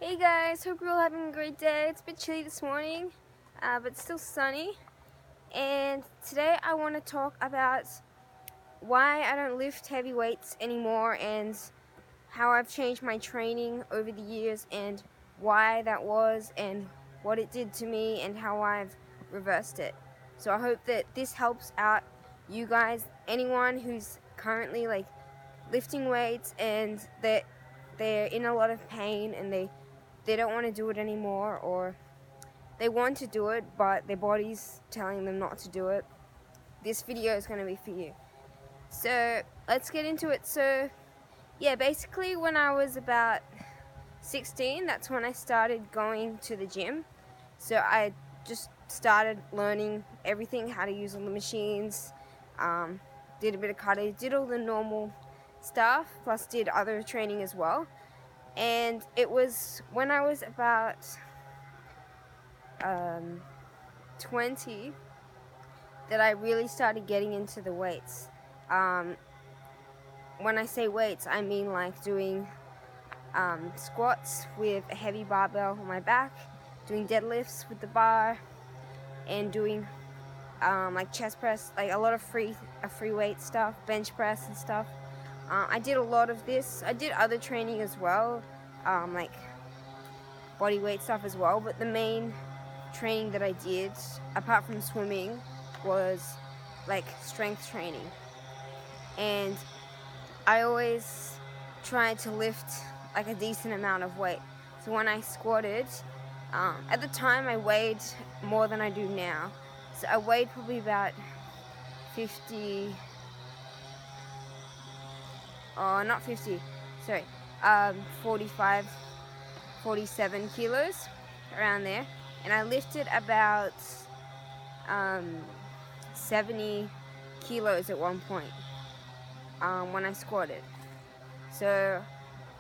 Hey guys, hope you're all having a great day. It's a bit chilly this morning, but still sunny. And today I want to talk about why I don't lift heavy weights anymore and how I've changed my training over the years and why that was and what it did to me and how I've reversed it. So I hope that this helps out you guys, anyone who's currently lifting weights and that they're in a lot of pain and they don't want to do it anymore, or they want to do it but their body's telling them not to do it. This video is going to be for you. So let's get into it. So yeah, basically when I was about 16, that's when I started going to the gym. So I just started learning everything, how to use all the machines, did a bit of cardio, did all the normal stuff, plus did other training as well. And it was when I was about 20 that I really started getting into the weights. When I say weights, I mean like doing squats with a heavy barbell on my back, doing deadlifts with the bar, and doing like chest press, like a lot of free weight stuff, bench press and stuff. I did a lot of this. I did other training as well, like body weight stuff as well, but the main training that I did, apart from swimming, was like strength training. And I always tried to lift like a decent amount of weight. So when I squatted, at the time I weighed more than I do now. So I weighed probably about 45, 47 kilos, around there. And I lifted about 70 kilos at one point when I squatted. So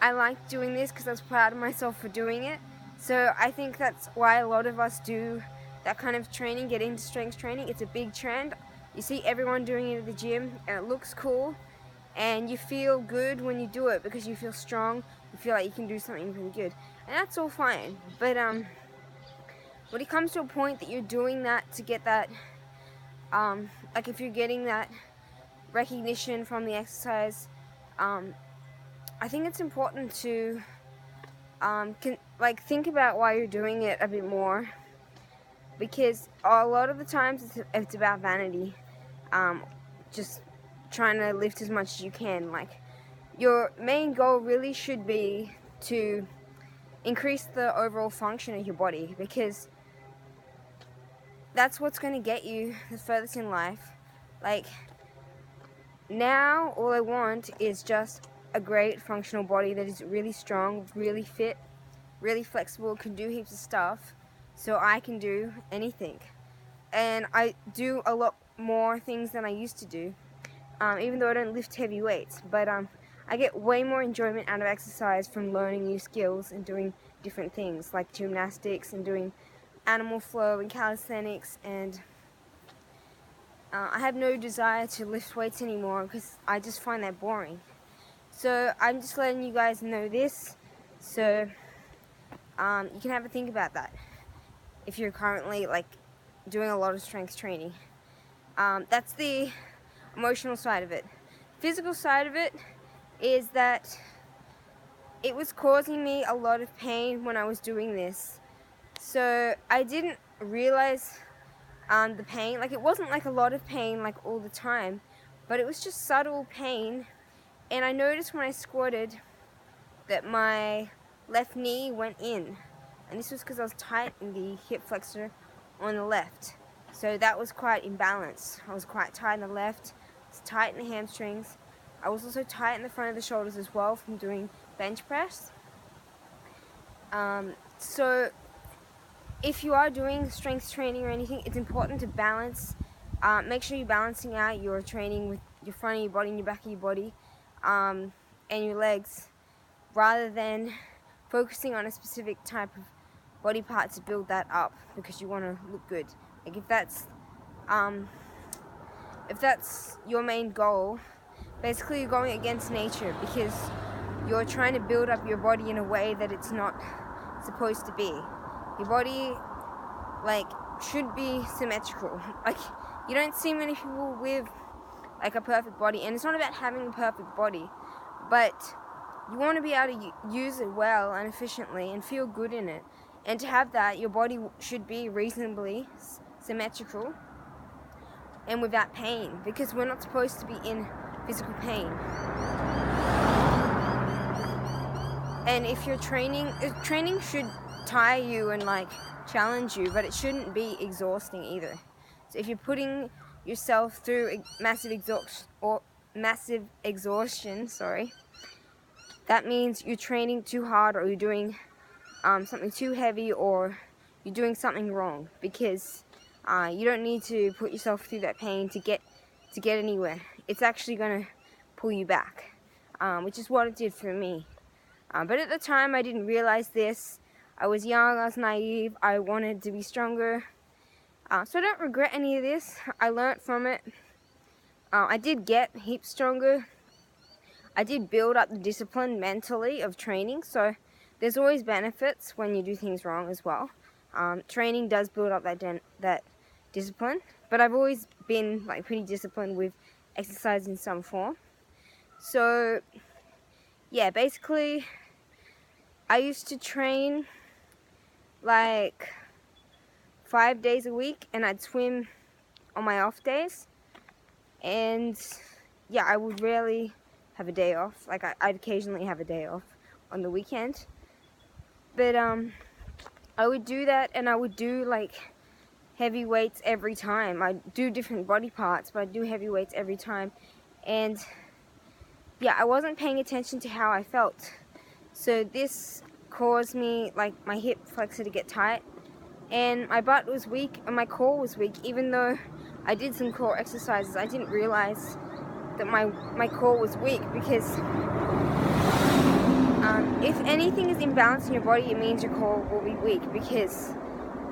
I liked doing this because I was proud of myself for doing it. So I think that's why a lot of us do that kind of training, get into strength training. It's a big trend. You see everyone doing it at the gym and it looks cool. And you feel good when you do it because you feel strong, you feel like you can do something really good. And that's all fine. But when it comes to a point that you're doing that to get that, like if you're getting that recognition from the exercise, I think it's important to think about why you're doing it a bit more. Because a lot of the times it's about vanity. Just trying to lift as much as you can. Like, your main goal really should be to increase the overall function of your body, because that's what's going to get you the furthest in life. Like, now all I want is just a great functional body that is really strong, really fit, really flexible, can do heaps of stuff, so I can do anything. And I do a lot more things than I used to do. Even though I don't lift heavy weights, but I get way more enjoyment out of exercise from learning new skills and doing different things like gymnastics and doing animal flow and calisthenics, and I have no desire to lift weights anymore because I just find that boring. So I'm just letting you guys know this, so you can have a think about that if you're currently doing a lot of strength training. That's the emotional side of it. Physical side of it is that it was causing me a lot of pain when I was doing this. So I didn't realize the pain. Like, it wasn't like a lot of pain like all the time, but it was just subtle pain. And I noticed when I squatted that my left knee went in, and this was because I was tight in the hip flexor on the left. So that was quite imbalanced. I was quite tight in the left, I was tight in the hamstrings. I was also tight in the front of the shoulders as well from doing bench press. So if you are doing strength training or anything, it's important to balance. Make sure you're balancing out your training with your front of your body and your back of your body, and your legs, rather than focusing on a specific type of body part to build that up because you want to look good. Like, if that's your main goal, basically you're going against nature because you're trying to build up your body in a way that it's not supposed to be. Your body, like, should be symmetrical. Like, you don't see many people with like a perfect body, and it's not about having a perfect body, but you want to be able to use it well and efficiently and feel good in it. And to have that, your body should be reasonably symmetrical and without pain, because we're not supposed to be in physical pain. And if you're training should tire you and like challenge you, but it shouldn't be exhausting either. So if you're putting yourself through massive exhaustion, that means you're training too hard, or you're doing something too heavy, or you're doing something wrong, because you don't need to put yourself through that pain to get anywhere. It's actually going to pull you back, which is what it did for me. But at the time, I didn't realize this. I was young, I was naive, I wanted to be stronger. So I don't regret any of this. I learned from it. I did get heaps stronger. I did build up the discipline mentally of training, so there's always benefits when you do things wrong as well. Training does build up that discipline, but I've always been like pretty disciplined with exercise in some form. So yeah, basically I used to train like 5 days a week, and I'd swim on my off days, and yeah, I would rarely have a day off. Like I'd occasionally have a day off on the weekend, but I would do that, and I would do like heavy weights every time. I'd do different body parts, but I'd do heavy weights every time. And yeah, I wasn't paying attention to how I felt, so this caused me, like, my hip flexor to get tight, and my butt was weak and my core was weak. Even though I did some core exercises, I didn't realize that my core was weak, because if anything is imbalanced in your body, it means your core will be weak, because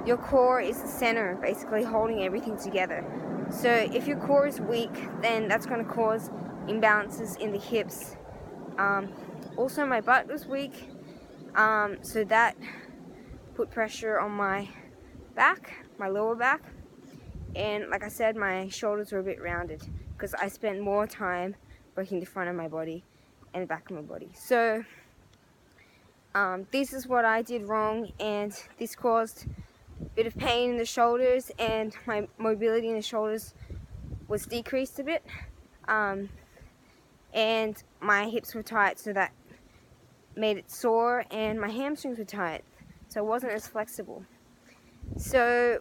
your core is the center, basically holding everything together. So if your core is weak, then that's going to cause imbalances in the hips. Also, my butt was weak, so that put pressure on my back, my lower back, and like I said, my shoulders were a bit rounded, because I spent more time working the front of my body and the back of my body. So this is what I did wrong, and this caused a bit of pain in the shoulders, and my mobility in the shoulders was decreased a bit, and my hips were tight, so that made it sore, and my hamstrings were tight, so it wasn't as flexible. So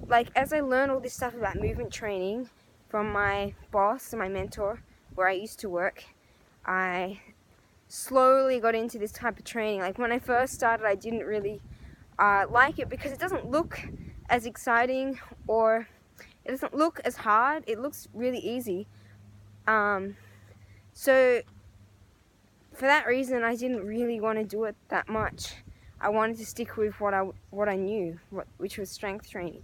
like, as I learned all this stuff about movement training from my boss and my mentor where I used to work, I slowly got into this type of training. Like, when I first started, I didn't really like it, because it doesn't look as exciting, or it doesn't look as hard. It looks really easy. So for that reason, I didn't really want to do it that much. I wanted to stick with what I knew, which was strength training.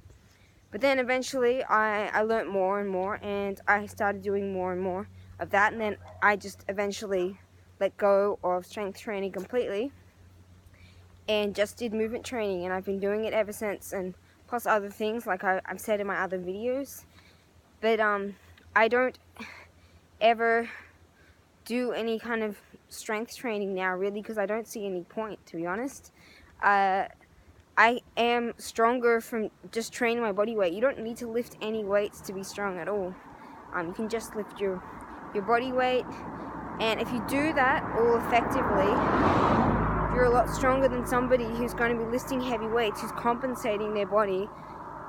But then eventually I learned more and more, and I started doing more and more of that, and then I just eventually let go of strength training completely and just did movement training, and I've been doing it ever since, and plus other things like I've said in my other videos. But I don't ever do any kind of strength training now, really, because I don't see any point, to be honest. I am stronger from just training my body weight. You don't need to lift any weights to be strong at all. You can just lift your body weight, and if you do that all effectively, you're a lot stronger than somebody who's going to be lifting heavy weights, who's compensating their body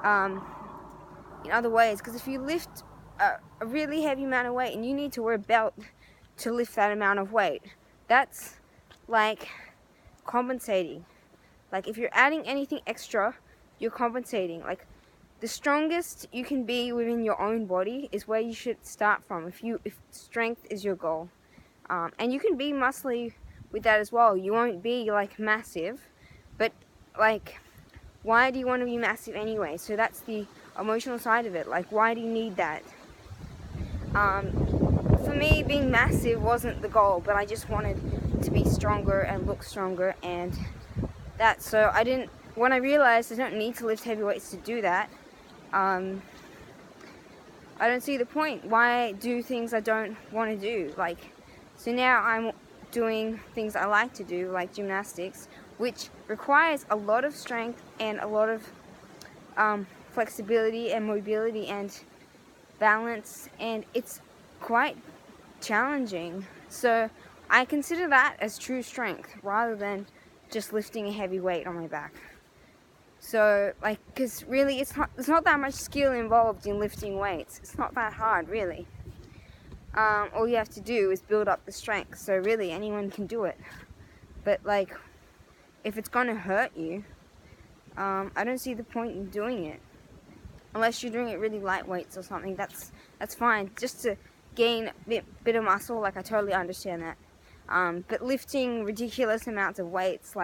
in other ways. Because if you lift a really heavy amount of weight and you need to wear a belt to lift that amount of weight, that's like compensating. Like, if you're adding anything extra, you're compensating. Like, the strongest you can be within your own body is where you should start from, if strength is your goal. And you can be muscly with that as well. You won't be like massive, but like, why do you want to be massive anyway? So that's the emotional side of it. Like, why do you need that? For me, being massive wasn't the goal, but I just wanted to be stronger and look stronger, and that. So when I realized I don't need to lift heavy weights to do that, I don't see the point. Why do things I don't want to do? So now I'm doing things I like to do, like gymnastics, which requires a lot of strength and a lot of flexibility and mobility and balance, and it's quite challenging. So I consider that as true strength rather than just lifting a heavy weight on my back. So because really there's not that much skill involved in lifting weights. It's not that hard, really. All you have to do is build up the strength. So really anyone can do it. But if it's gonna hurt you, I don't see the point in doing it. Unless you're doing it really light weights or something, that's fine. Just to gain a bit of muscle, I totally understand that. But lifting ridiculous amounts of weights,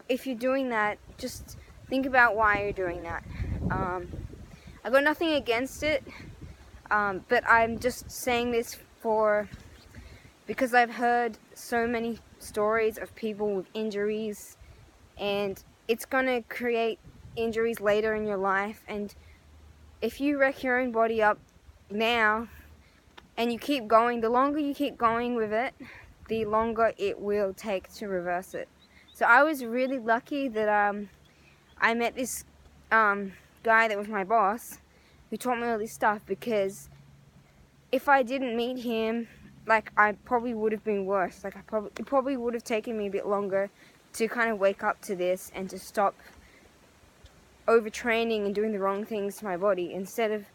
if you're doing that, just think about why you're doing that. I got nothing against it, but I'm just saying this because I've heard so many stories of people with injuries, and it's gonna create injuries later in your life. And if you wreck your own body up now and you keep going, the longer you keep going with it, the longer it will take to reverse it. So I was really lucky that I met this guy that was my boss, who taught me all this stuff, because if I didn't meet him, I probably would have been worse. It probably would have taken me a bit longer to kind of wake up to this and to stop overtraining and doing the wrong things to my body, instead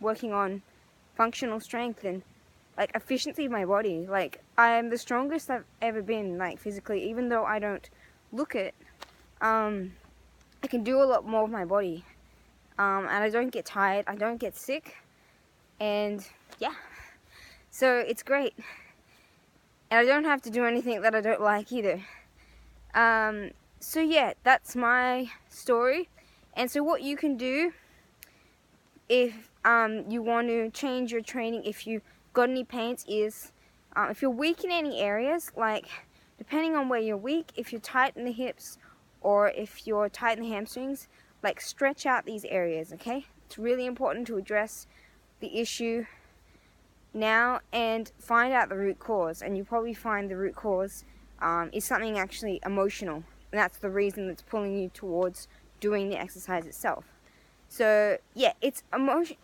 working on functional strength and efficiency of my body. I'm the strongest I've ever been, physically, even though I don't look it. I can do a lot more with my body, and I don't get tired, I don't get sick, and yeah, so it's great. And I don't have to do anything that I don't like either. So yeah, that's my story. And so what you can do if you want to change your training, if you got any pains, is if you're weak in any areas, depending on where you're weak, if you're tight in the hips or if you're tight in the hamstrings, stretch out these areas, okay? It's really important to address the issue now and find out the root cause. And you probably find the root cause is something actually emotional, and that's the reason that's pulling you towards doing the exercise itself. So yeah, it's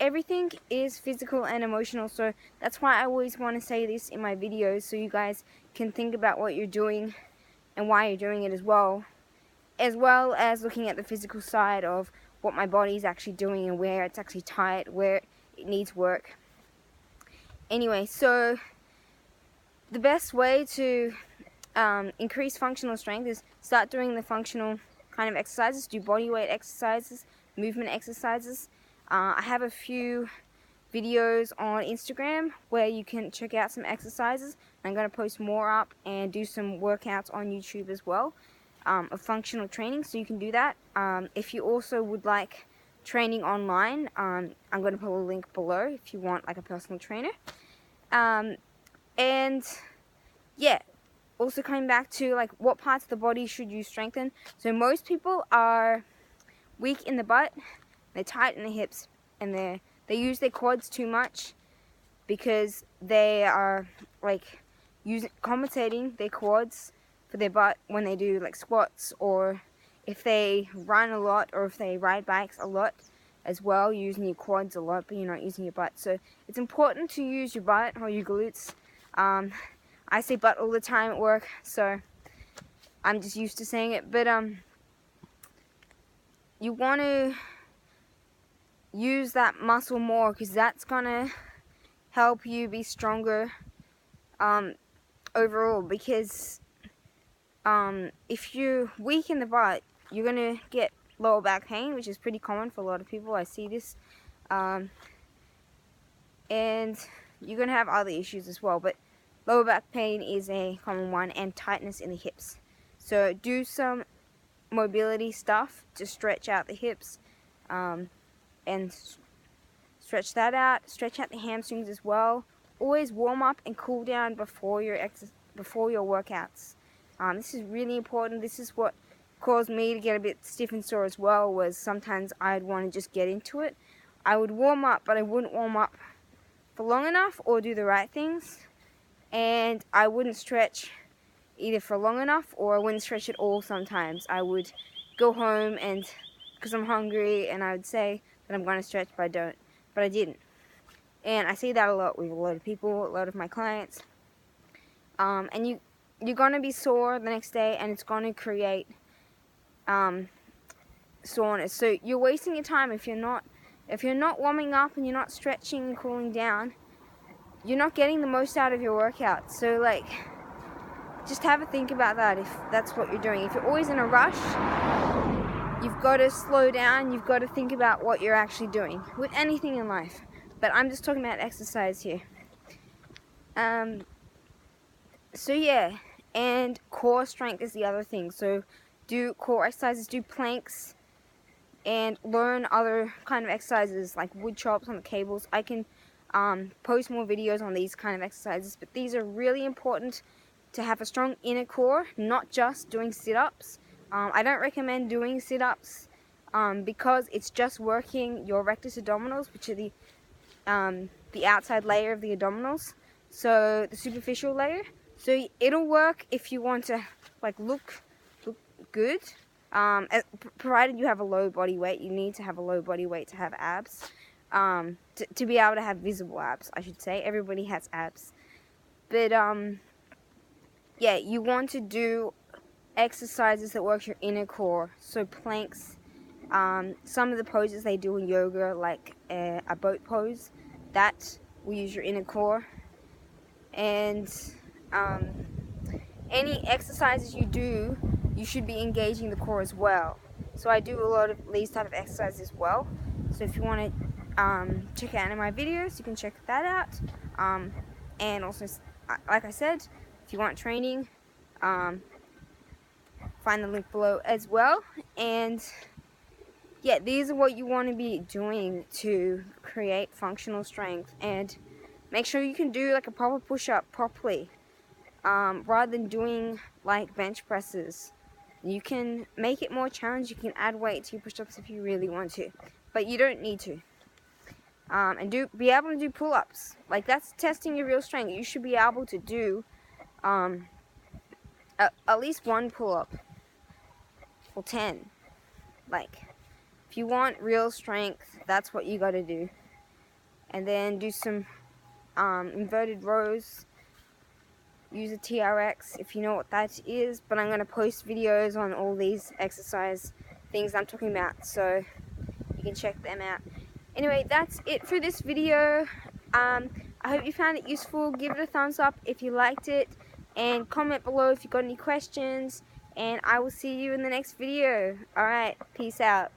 everything is physical and emotional. So that's why I always want to say this in my videos, so you guys can think about what you're doing and why you're doing it as well as looking at the physical side of what my body's actually doing and where it's actually tight, where it needs work. Anyway, so the best way to increase functional strength is start doing the functional kind of exercises. Do body weight exercises, movement exercises. I have a few videos on Instagram where you can check out some exercises. I'm going to post more up and do some workouts on YouTube as well of functional training, so you can do that. If you also would like training online, I'm going to put a link below if you want a personal trainer. And yeah, also coming back to what parts of the body should you strengthen. So most people are weak in the butt, they're tight in the hips, and they use their quads too much because they are compensating their quads for their butt when they do squats, or if they run a lot, or if they ride bikes a lot as well, using your quads a lot, but you're not using your butt. So it's important to use your butt or your glutes. I say butt all the time at work, so I'm just used to saying it. But you want to use that muscle more, because that's gonna help you be stronger overall. Because if you're weak in the butt, you're gonna get lower back pain, which is pretty common for a lot of people. I see this, and you're gonna have other issues as well, but lower back pain is a common one, and tightness in the hips. So do some mobility stuff to stretch out the hips, and stretch that out. Stretch out the hamstrings as well. Always warm up and cool down before your before your workouts. This is really important. This is what caused me to get a bit stiff and sore as well, was sometimes I'd want to just get into it. I would warm up, but I wouldn't warm up for long enough or do the right things, and I wouldn't stretch either for long enough, or I wouldn't stretch at all. Sometimes I would go home and because I'm hungry, and I would say that I'm going to stretch, but I didn't. And I see that a lot with a lot of people, a lot of my clients. And you're going to be sore the next day, and it's going to create soreness. So you're wasting your time if you're not warming up and you're not stretching and cooling down. You're not getting the most out of your workout. So like, just have a think about that if that's what you're doing. If you're always in a rush, you've got to slow down. You've got to think about what you're actually doing with anything in life. But I'm just talking about exercise here. So yeah, and core strength is the other thing. So do core exercises, do planks, and learn other kind of exercises like wood chops on the cables. I can post more videos on these kind of exercises, but these are really important to have a strong inner core, not just doing sit-ups. I don't recommend doing sit-ups because it's just working your rectus abdominals, which are the outside layer of the abdominals, so the superficial layer. So it'll work if you want to like look good, provided you have a low body weight. You need to have a low body weight to have abs, to be able to have visible abs, I should say. Everybody has abs, but yeah, you want to do exercises that work your inner core. So planks, some of the poses they do in yoga, like a boat pose, that will use your inner core. And any exercises you do, you should be engaging the core as well. So I do a lot of these type of exercises as well. So if you want to check out any of my videos, you can check that out. And also, like I said, if you want training, find the link below as well. And yeah, these are what you want to be doing to create functional strength, and make sure you can do like a proper push-up properly, rather than doing like bench presses. You can make it more challenging. You can add weight to your push-ups if you really want to, but you don't need to. And be able to do pull-ups. Like, that's testing your real strength. You should be able to do at least one pull-up or 10. Like, if you want real strength, that's what you got to do. And then do some inverted rows. Use a TRX if you know what that is. But I'm going to post videos on all these exercise things I'm talking about, so you can check them out. Anyway, that's it for this video. I hope you found it useful. Give it a thumbs up if you liked it, and comment below if you got any questions, and I will see you in the next video. Alright, peace out.